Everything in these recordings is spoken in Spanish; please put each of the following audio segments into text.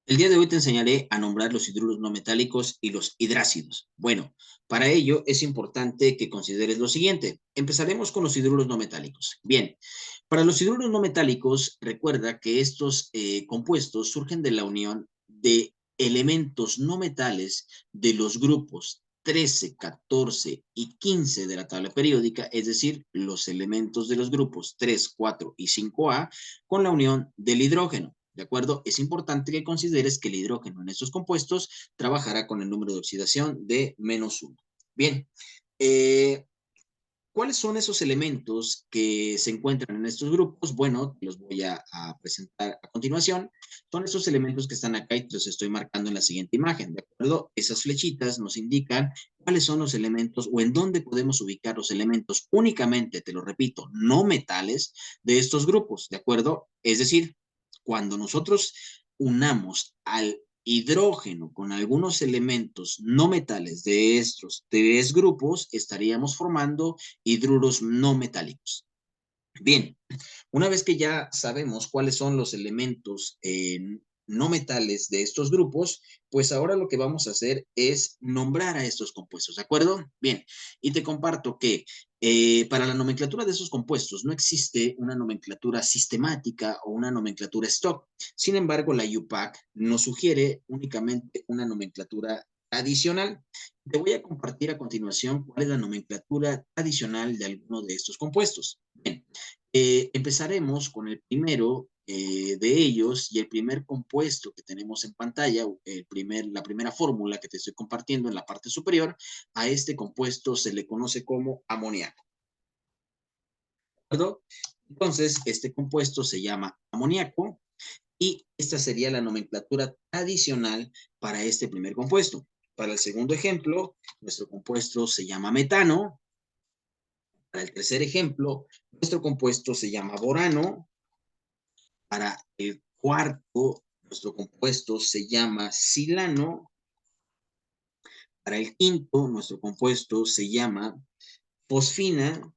El día de hoy te enseñaré a nombrar los hidruros no metálicos y los hidrácidos. Bueno, para ello es importante que consideres lo siguiente. Empezaremos con los hidruros no metálicos. Bien, para los hidruros no metálicos, recuerda que estos compuestos surgen de la unión de elementos no metales de los grupos 13, 14 y 15 de la tabla periódica, es decir, los elementos de los grupos 3, 4 y 5A con la unión del hidrógeno. ¿De acuerdo? Es importante que consideres que el hidrógeno en estos compuestos trabajará con el número de oxidación de -1. Bien, eh, ¿cuáles son esos elementos que se encuentran en estos grupos? Bueno, te los voy a presentar a continuación. Son esos elementos que están acá y te los estoy marcando en la siguiente imagen, ¿de acuerdo? Esas flechitas nos indican cuáles son los elementos o en dónde podemos ubicar los elementos únicamente, te lo repito, no metales de estos grupos, ¿de acuerdo? Es decir, cuando nosotros unamos al hidrógeno con algunos elementos no metales de estos tres grupos, estaríamos formando hidruros no metálicos. Bien, una vez que ya sabemos cuáles son los elementos no metales de estos grupos, pues ahora lo que vamos a hacer es nombrar a estos compuestos, ¿de acuerdo? Bien, y te comparto que para la nomenclatura de esos compuestos no existe una nomenclatura sistemática o una nomenclatura stock. Sin embargo, la UPAC nos sugiere únicamente una nomenclatura adicional. Te voy a compartir a continuación cuál es la nomenclatura adicional de alguno de estos compuestos. Bien, empezaremos con el primero de ellos y el primer compuesto que tenemos en pantalla, la primera fórmula que te estoy compartiendo en la parte superior. A este compuesto se le conoce como amoníaco. ¿De acuerdo? Entonces, este compuesto se llama amoníaco y esta sería la nomenclatura adicional para este primer compuesto. Para el segundo ejemplo, nuestro compuesto se llama metano. Para el tercer ejemplo, nuestro compuesto se llama borano. Para el cuarto, nuestro compuesto se llama silano. Para el quinto, nuestro compuesto se llama fosfina.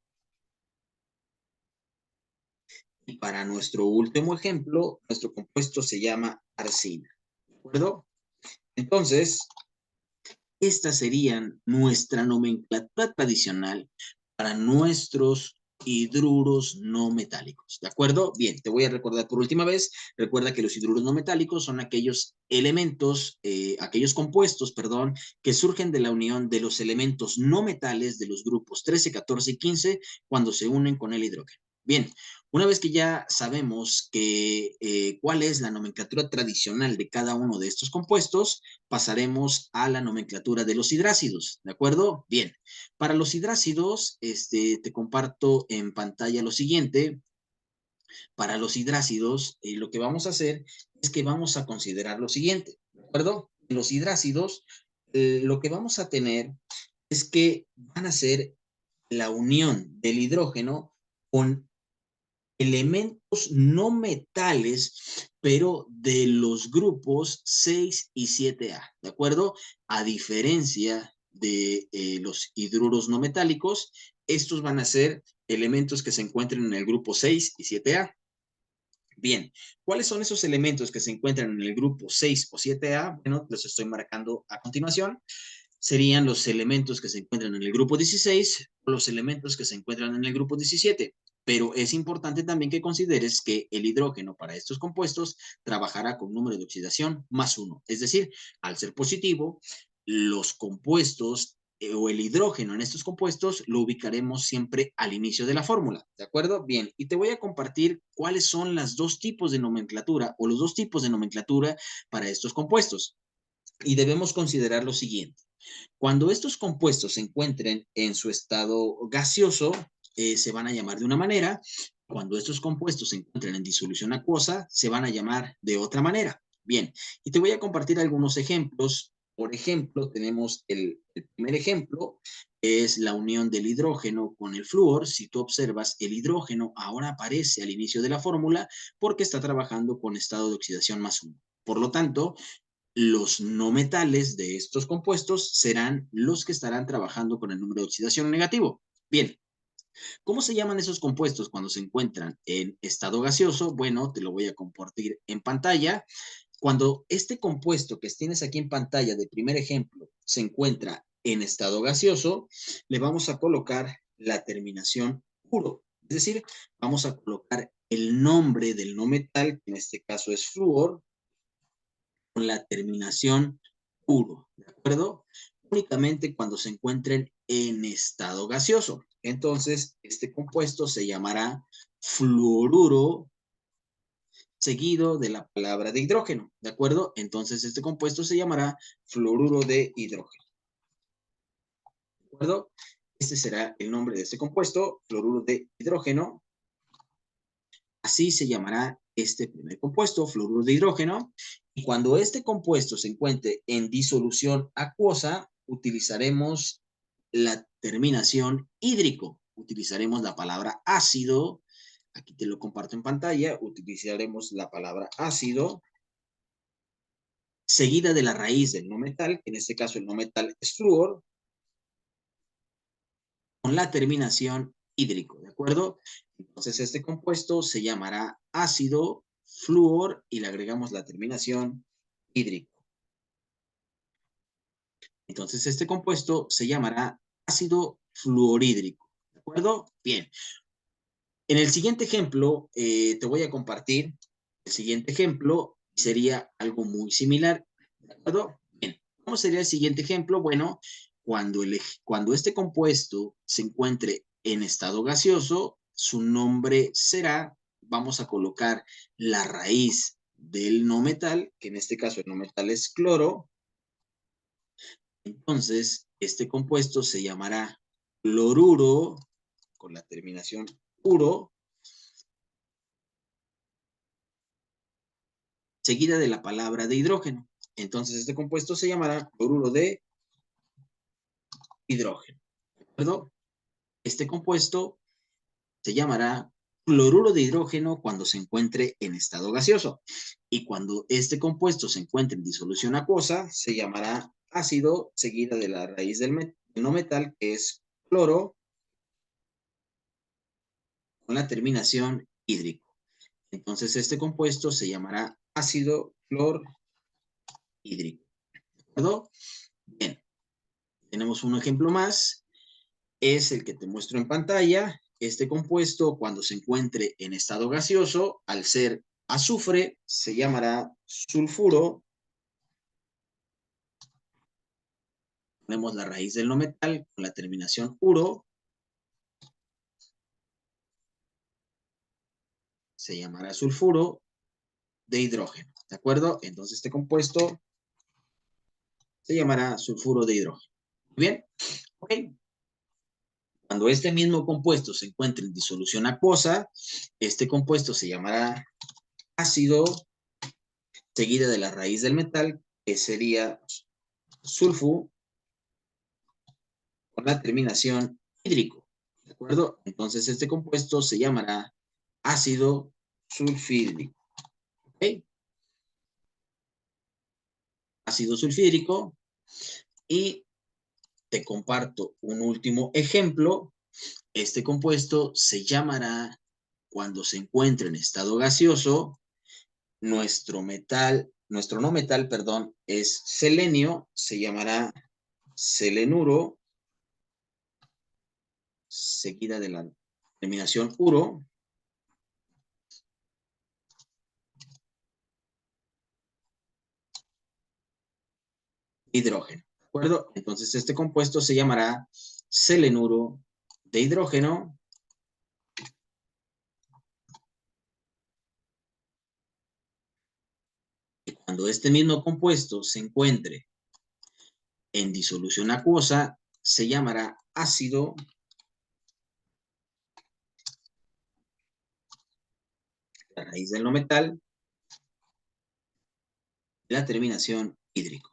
Y para nuestro último ejemplo, nuestro compuesto se llama arsina. ¿De acuerdo? Entonces, estas serían nuestra nomenclatura tradicional para nuestros hidruros no metálicos, ¿de acuerdo? Bien, te voy a recordar por última vez, recuerda que los hidruros no metálicos son aquellos elementos, aquellos compuestos, perdón, que surgen de la unión de los elementos no metales de los grupos 13, 14 y 15 cuando se unen con el hidrógeno. Bien, una vez que ya sabemos cuál es la nomenclatura tradicional de cada uno de estos compuestos, pasaremos a la nomenclatura de los hidrácidos, ¿de acuerdo? Bien, para los hidrácidos, te comparto en pantalla lo siguiente. Para los hidrácidos, lo que vamos a hacer es que vamos a considerar lo siguiente, ¿de acuerdo? Los hidrácidos, lo que vamos a tener es que van a ser la unión del hidrógeno con elementos no metales, pero de los grupos 6 y 7A, ¿de acuerdo? A diferencia de los hidruros no metálicos, estos van a ser elementos que se encuentran en el grupo 6 y 7A. Bien, ¿cuáles son esos elementos que se encuentran en el grupo 6 o 7A? Bueno, los estoy marcando a continuación. Serían los elementos que se encuentran en el grupo 16 o los elementos que se encuentran en el grupo 17. Pero es importante también que consideres que el hidrógeno para estos compuestos trabajará con número de oxidación +1. Es decir, al ser positivo, los compuestos o el hidrógeno en estos compuestos lo ubicaremos siempre al inicio de la fórmula, ¿de acuerdo? Bien, y te voy a compartir cuáles son los dos tipos de nomenclatura para estos compuestos. Y debemos considerar lo siguiente. Cuando estos compuestos se encuentren en su estado gaseoso, se van a llamar de una manera. Cuando estos compuestos se encuentren en disolución acuosa, se van a llamar de otra manera. Bien, y te voy a compartir algunos ejemplos. Por ejemplo, tenemos el primer ejemplo, es la unión del hidrógeno con el flúor. Si tú observas, el hidrógeno ahora aparece al inicio de la fórmula porque está trabajando con estado de oxidación +1. Por lo tanto, los no metales de estos compuestos serán los que estarán trabajando con el número de oxidación negativo. Bien, ¿cómo se llaman esos compuestos cuando se encuentran en estado gaseoso? Bueno, te lo voy a compartir en pantalla. Cuando este compuesto que tienes aquí en pantalla de primer ejemplo se encuentra en estado gaseoso, le vamos a colocar la terminación uro. Es decir, vamos a colocar el nombre del no metal, que en este caso es flúor, con la terminación uro, ¿de acuerdo? Únicamente cuando se encuentren en estado gaseoso. Entonces, este compuesto se llamará fluoruro seguido de la palabra de hidrógeno, ¿de acuerdo? Entonces, este compuesto se llamará fluoruro de hidrógeno, ¿de acuerdo? Este será el nombre de este compuesto, fluoruro de hidrógeno. Así se llamará este primer compuesto, fluoruro de hidrógeno. Y cuando este compuesto se encuentre en disolución acuosa, utilizaremos la terminación hídrico. Utilizaremos la palabra ácido. Aquí te lo comparto en pantalla. Utilizaremos la palabra ácido seguida de la raíz del no metal, que en este caso el no metal es flúor, con la terminación hídrico, ¿de acuerdo? Entonces este compuesto se llamará ácido flúor y le agregamos la terminación hídrico. Entonces este compuesto se llamará ácido fluorhídrico, ¿de acuerdo? Bien. En el siguiente ejemplo te voy a compartir el siguiente ejemplo, sería algo muy similar, ¿de acuerdo? Bien. ¿Cómo sería el siguiente ejemplo? Bueno, cuando este compuesto se encuentre en estado gaseoso, su nombre será, vamos a colocar la raíz del no metal, que en este caso el no metal es cloro. Entonces, este compuesto se llamará cloruro, con la terminación uro, seguida de la palabra de hidrógeno. Entonces, este compuesto se llamará cloruro de hidrógeno, ¿de acuerdo? Este compuesto se llamará cloruro de hidrógeno cuando se encuentre en estado gaseoso. Y cuando este compuesto se encuentre en disolución acuosa, se llamará ácido, seguida de la raíz del no metal, que es cloro, con la terminación hídrico. Entonces, este compuesto se llamará ácido clorhídrico. ¿De acuerdo? Bien, tenemos un ejemplo más. Es el que te muestro en pantalla. Este compuesto, cuando se encuentre en estado gaseoso, al ser azufre, se llamará sulfuro. Ponemos la raíz del no metal con la terminación uro. Se llamará sulfuro de hidrógeno. ¿De acuerdo? Entonces este compuesto se llamará sulfuro de hidrógeno. Bien, ok. Cuando este mismo compuesto se encuentre en disolución acuosa, este compuesto se llamará ácido, seguida de la raíz del metal, que sería sulfuro, con la terminación hídrico. ¿De acuerdo? Entonces este compuesto se llamará ácido sulfídrico. ¿Ok? Ácido sulfídrico. Y te comparto un último ejemplo. Este compuesto se llamará, cuando se encuentre en estado gaseoso, nuestro no metal, perdón, es selenio, se llamará selenuro, seguida de la terminación uro. Hidrógeno, ¿de acuerdo? Entonces este compuesto se llamará selenuro de hidrógeno. Y cuando este mismo compuesto se encuentre en disolución acuosa, se llamará ácido la raíz del no metal, la terminación hídrico.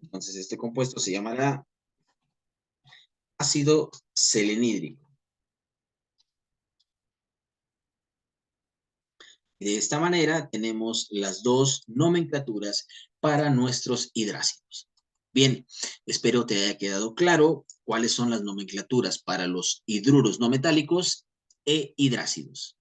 Entonces este compuesto se llamará ácido selenhídrico. De esta manera tenemos las dos nomenclaturas para nuestros hidrácidos. Bien, espero te haya quedado claro cuáles son las nomenclaturas para los hidruros no metálicos e hidrácidos.